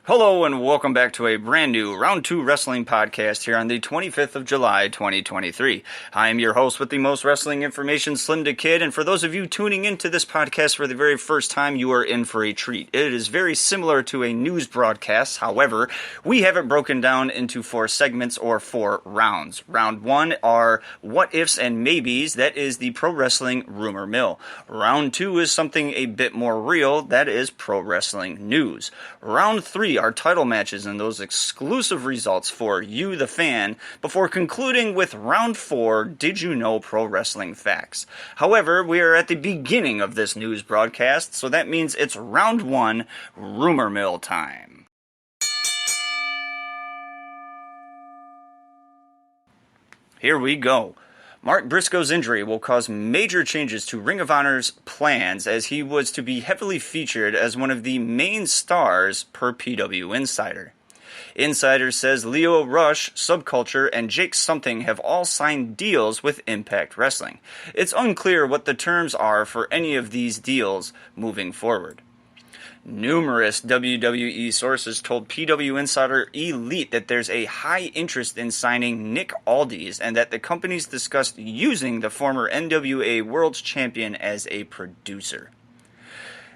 Hello and welcome back to a brand new Round 2 Wrestling podcast here on the 25th of July, 2023. I am your host with the most wrestling information, SlimmDa KID, and for those of you tuning into this podcast for the very first time, you are in for a treat. It is very similar to a news broadcast, however, we have it broken down into 4 segments or 4 rounds. Round 1 are what ifs and maybes, that is the pro wrestling rumor mill. Round 2 is something a bit more real, that is pro wrestling news. Round 3 are title matches and those exclusive results for you, the fan, before concluding with Round 4, Did You Know Pro Wrestling Facts. However, we are at the beginning of this news broadcast, so that means it's Round 1, Rumor Mill time. Here we go. Mark Briscoe's injury will cause major changes to Ring of Honor's plans as he was to be heavily featured as one of the main stars per PW Insider. Insider says Leo Rush, Subculture, and Jake Something have all signed deals with Impact Wrestling. It's unclear what the terms are for any of these deals moving forward. Numerous WWE sources told PW Insider Elite that there's a high interest in signing Nick Aldis and that the companies discussed using the former NWA World Champion as a producer.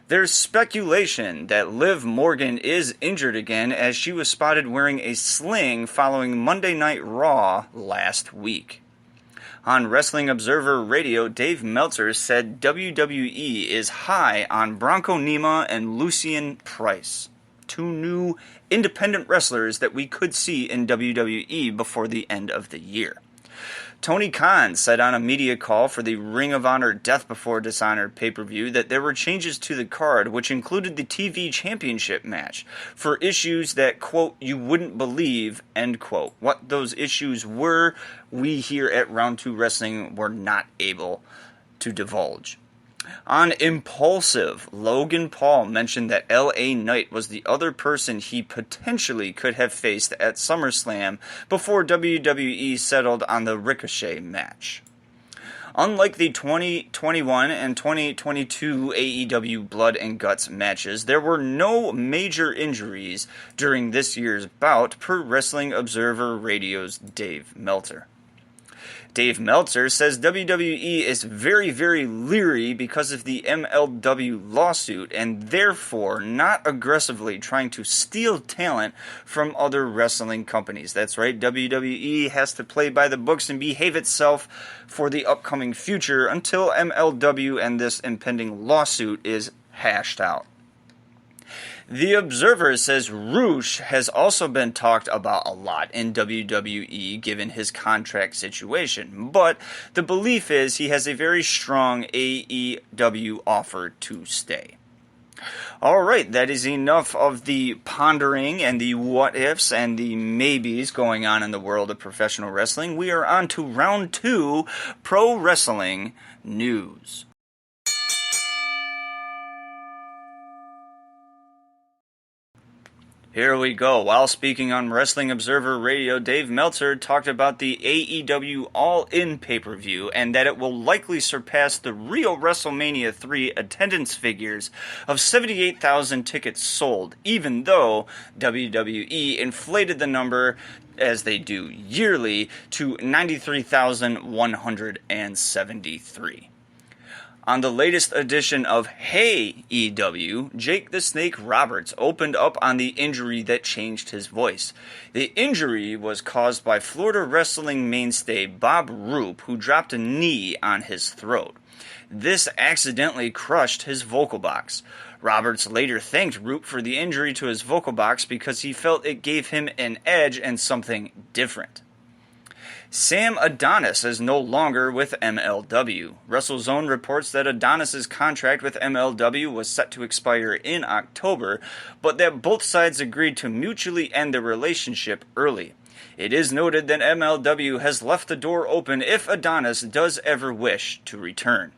There's speculation that Liv Morgan is injured again as she was spotted wearing a sling following Monday Night Raw last week. On Wrestling Observer Radio, Dave Meltzer said WWE is high on Bronco Nima and Lucian Price, 2 new independent wrestlers that we could see in WWE before the end of the year. Tony Khan said on a media call for the Ring of Honor Death Before Dishonor pay-per-view that there were changes to the card, which included the TV Championship match, for issues that, quote, you wouldn't believe, end quote. What those issues were, we here at Round 2 Wrestling were not able to divulge. On Impulsive, Logan Paul mentioned that LA Knight was the other person he potentially could have faced at SummerSlam before WWE settled on the Ricochet match. Unlike the 2021 and 2022 AEW Blood and Guts matches, there were no major injuries during this year's bout, per Wrestling Observer Radio's Dave Meltzer. Dave Meltzer says WWE is very, very leery because of the MLW lawsuit and therefore not aggressively trying to steal talent from other wrestling companies. That's right, WWE has to play by the books and behave itself for the upcoming future until MLW and this impending lawsuit is hashed out. The Observer says Rush has also been talked about a lot in WWE given his contract situation, but the belief is he has a very strong AEW offer to stay. Alright, that is enough of the pondering and the what-ifs and the maybes going on in the world of professional wrestling. We are on to Round 2, Pro Wrestling News. Here we go. While speaking on Wrestling Observer Radio, Dave Meltzer talked about the AEW All-In pay-per-view and that it will likely surpass the real WrestleMania 3 attendance figures of 78,000 tickets sold, even though WWE inflated the number, as they do yearly, to 93,173. On the latest edition of Hey EW, Jake the Snake Roberts opened up on the injury that changed his voice. The injury was caused by Florida wrestling mainstay Bob Roop, who dropped a knee on his throat. This accidentally crushed his vocal box. Roberts later thanked Roop for the injury to his vocal box because he felt it gave him an edge and something different. Sam Adonis is no longer with MLW. WrestleZone reports that Adonis' contract with MLW was set to expire in October, but that both sides agreed to mutually end the relationship early. It is noted that MLW has left the door open if Adonis does ever wish to return.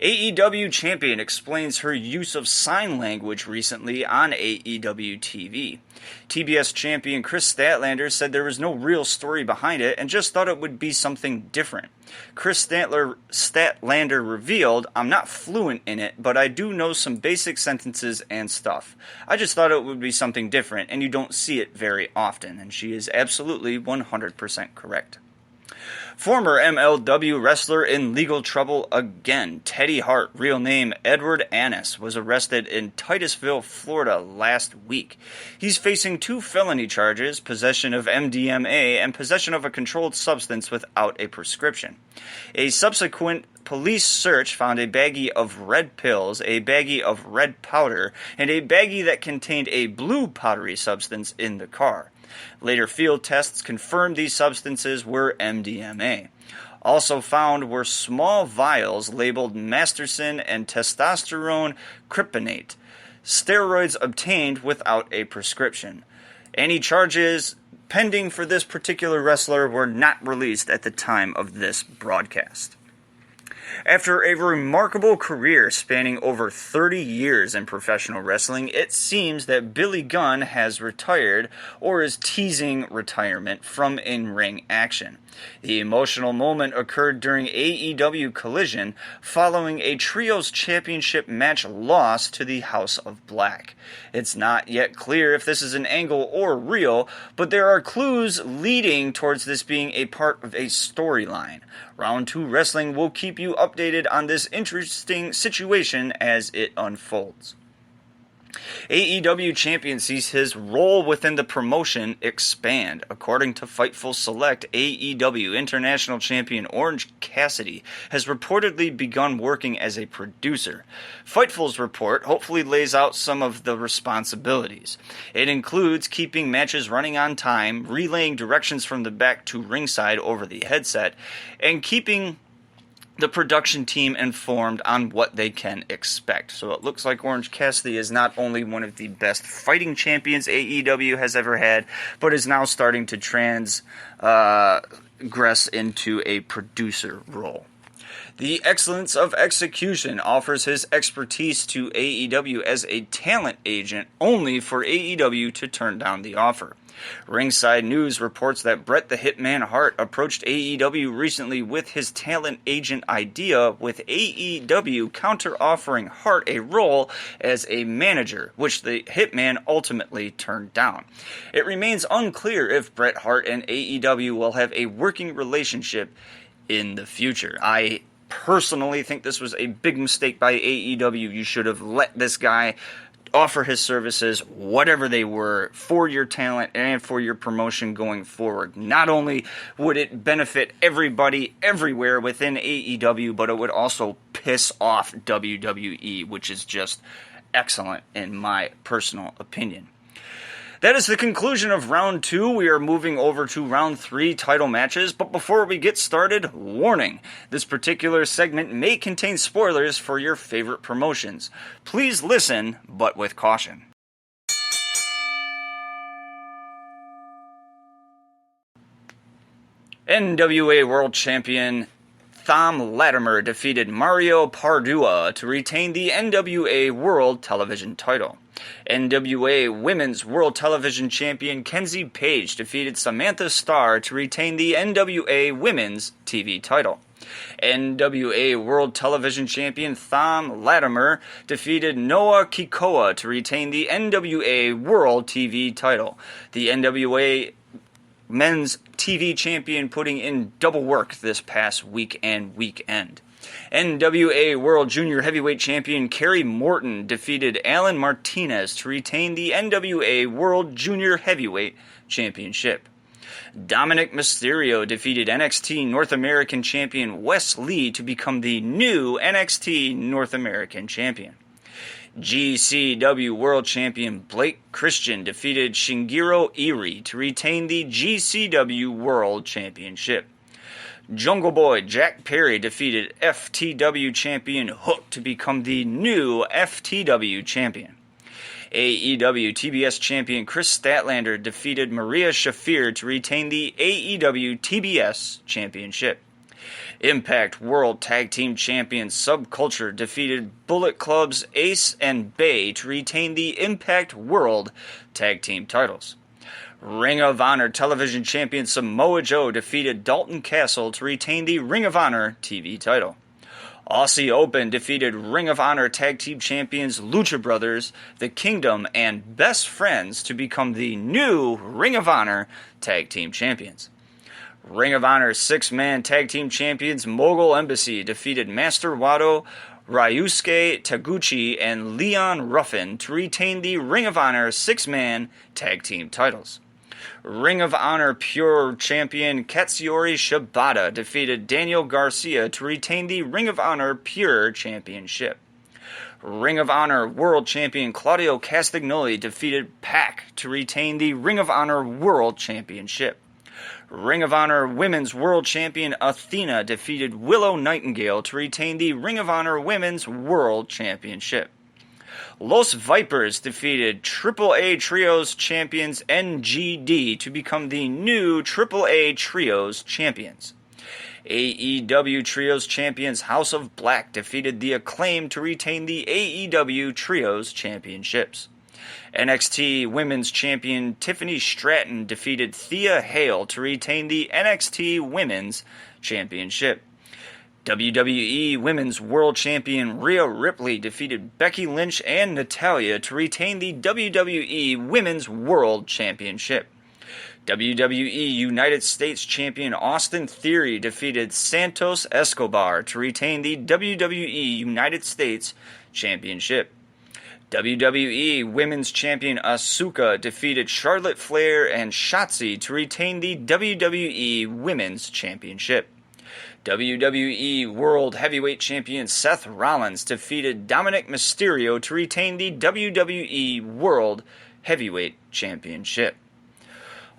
AEW champion explains her use of sign language recently on AEW TV. TBS champion Chris Statlander said there was no real story behind it and just thought it would be something different. Chris Statlander revealed, "I'm not fluent in it, but I do know some basic sentences and stuff. I just thought it would be something different, and you don't see it very often." And she is absolutely 100% correct. Former MLW wrestler in legal trouble again. Teddy Hart, real name Edward Annis, was arrested in Titusville, Florida last week. He's facing 2 felony charges, possession of MDMA and possession of a controlled substance without a prescription. A subsequent police search found a baggie of red pills, a baggie of red powder, and a baggie that contained a blue powdery substance in the car. Later field tests confirmed these substances were MDMA. Also found were small vials labeled Masterson and testosterone kryptonate, steroids obtained without a prescription. Any charges pending for this particular wrestler were not released at the time of this broadcast. After a remarkable career spanning over 30 years in professional wrestling, it seems that Billy Gunn has retired or is teasing retirement from in-ring action. The emotional moment occurred during AEW Collision following a Trios Championship match loss to the House of Black. It's not yet clear if this is an angle or real, but there are clues leading towards this being a part of a storyline. Round 2 Wrestling will keep you updated on this interesting situation as it unfolds. AEW champion sees his role within the promotion expand. According to Fightful Select, AEW International Champion Orange Cassidy has reportedly begun working as a producer. Fightful's report hopefully lays out some of the responsibilities. It includes keeping matches running on time, relaying directions from the back to ringside over the headset, and keeping the production team informed on what they can expect. So it looks like Orange Cassidy is not only one of the best fighting champions AEW has ever had, but is now starting to transgress into a producer role. The excellence of execution offers his expertise to AEW as a talent agent, only for AEW to turn down the offer. Ringside News reports that Bret the Hitman Hart approached AEW recently with his talent agent idea, with AEW counter-offering Hart a role as a manager, which the Hitman ultimately turned down. It remains unclear if Bret Hart and AEW will have a working relationship in the future. I personally think this was a big mistake by AEW. You should have let this guy offer his services, whatever they were, for your talent and for your promotion going forward. Not only would it benefit everybody everywhere within AEW, but it would also piss off WWE, which is just excellent in my personal opinion. That is the conclusion of round 2. We are moving over to round 3 title matches, but before we get started, warning. This particular segment may contain spoilers for your favorite promotions. Please listen, but with caution. NWA World Champion Thom Latimer defeated Mario Pardua to retain the NWA World Television title. NWA Women's World Television Champion Kenzie Page defeated Samantha Starr to retain the NWA Women's TV title. NWA World Television Champion Thom Latimer defeated Noah Kikoa to retain the NWA World TV title. The NWA Men's TV Champion putting in double work this past week and weekend. NWA World Junior Heavyweight Champion Kerry Morton defeated Alan Martinez to retain the NWA World Junior Heavyweight Championship. Dominic Mysterio defeated NXT North American Champion Wes Lee to become the new NXT North American Champion. GCW World Champion Blake Christian defeated Shinjiro Irie to retain the GCW World Championship. Jungle Boy Jack Perry defeated FTW Champion Hook to become the new FTW Champion. AEW TBS Champion Chris Statlander defeated Maria Shafir to retain the AEW TBS Championship. Impact World Tag Team Champions Subculture defeated Bullet Club's Ace and Bay to retain the Impact World Tag Team titles. Ring of Honor Television Champion Samoa Joe defeated Dalton Castle to retain the Ring of Honor TV title. Aussie Open defeated Ring of Honor Tag Team Champions Lucha Brothers, The Kingdom, and Best Friends to become the new Ring of Honor Tag Team Champions. Ring of Honor 6-man Tag Team Champions Mogul Embassy defeated Master Wato, Ryusuke Taguchi, and Leon Ruffin to retain the Ring of Honor 6-man Tag Team titles. Ring of Honor Pure Champion Katsuyori Shibata defeated Daniel Garcia to retain the Ring of Honor Pure Championship. Ring of Honor World Champion Claudio Castagnoli defeated Pac to retain the Ring of Honor World Championship. Ring of Honor Women's World Champion Athena defeated Willow Nightingale to retain the Ring of Honor Women's World Championship. Los Vipers defeated AAA Trios Champions NGD to become the new AAA Trios Champions. AEW Trios Champions House of Black defeated The Acclaim to retain the AEW Trios Championships. NXT Women's Champion Tiffany Stratton defeated Thea Hale to retain the NXT Women's Championship. WWE Women's World Champion Rhea Ripley defeated Becky Lynch and Natalya to retain the WWE Women's World Championship. WWE United States Champion Austin Theory defeated Santos Escobar to retain the WWE United States Championship. WWE Women's Champion Asuka defeated Charlotte Flair and Shotzi to retain the WWE Women's Championship. WWE World Heavyweight Champion Seth Rollins defeated Dominic Mysterio to retain the WWE World Heavyweight Championship.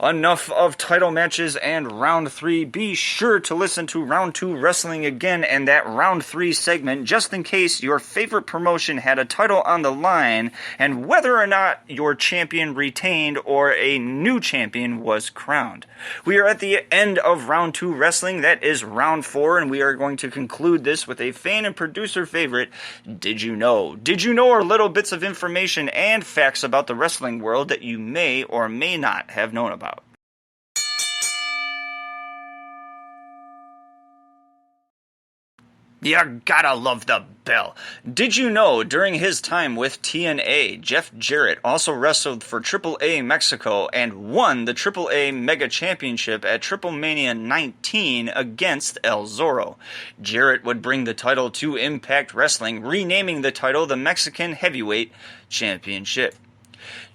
Enough of title matches and Round 3. Be sure to listen to Round 2 Wrestling again and that Round 3 segment just in case your favorite promotion had a title on the line and whether or not your champion retained or a new champion was crowned. We are at the end of Round 2 Wrestling. That is Round 4, and we are going to conclude this with a fan and producer favorite, Did You Know? Did You Know are little bits of information and facts about the wrestling world that you may or may not have known about. You gotta love the bell. Did you know during his time with TNA, Jeff Jarrett also wrestled for AAA Mexico and won the AAA Mega Championship at Triple Mania 19 against El Zorro. Jarrett would bring the title to Impact Wrestling, renaming the title the Mexican Heavyweight Championship.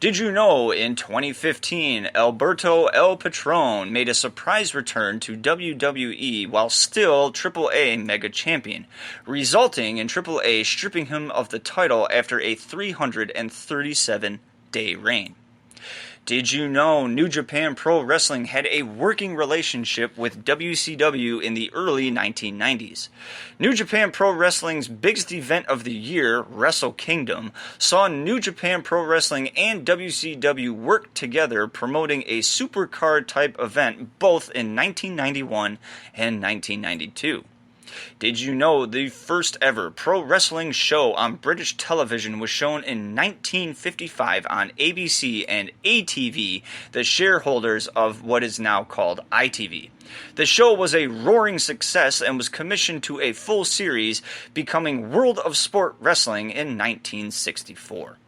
Did you know in 2015, Alberto El Patron made a surprise return to WWE while still AAA Mega Champion, resulting in AAA stripping him of the title after a 337-day reign? Did you know New Japan Pro Wrestling had a working relationship with WCW in the early 1990s? New Japan Pro Wrestling's biggest event of the year, Wrestle Kingdom, saw New Japan Pro Wrestling and WCW work together promoting a supercard type event both in 1991 and 1992. Did you know the first ever pro wrestling show on British television was shown in 1955 on ABC and ATV, the shareholders of what is now called ITV? The show was a roaring success and was commissioned to a full series, becoming World of Sport Wrestling in 1964.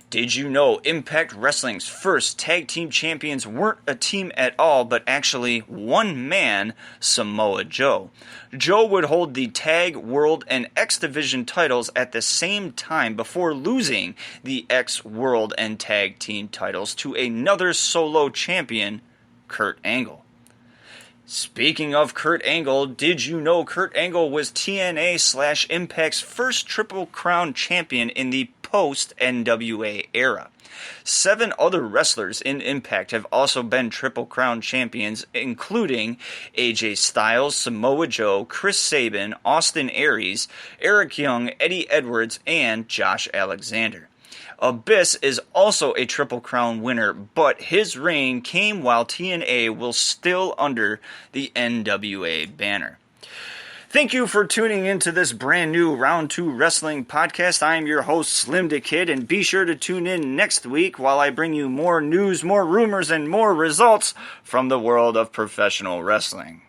Did you know Impact Wrestling's first tag team champions weren't a team at all, but actually one man, Samoa Joe? Joe would hold the Tag, World, and X Division titles at the same time before losing the X, World, and Tag Team titles to another solo champion, Kurt Angle. Speaking of Kurt Angle, did you know Kurt Angle was TNA/Impact's first Triple Crown champion in the post-NWA era? 7 other wrestlers in Impact have also been Triple Crown champions, including AJ Styles, Samoa Joe, Chris Sabin, Austin Aries, Eric Young, Eddie Edwards, and Josh Alexander. Abyss is also a Triple Crown winner, but his reign came while TNA was still under the NWA banner. Thank you for tuning into this brand new Round 2 Wrestling podcast. I am your host, SlimmDa KID, and be sure to tune in next week while I bring you more news, more rumors, and more results from the world of professional wrestling.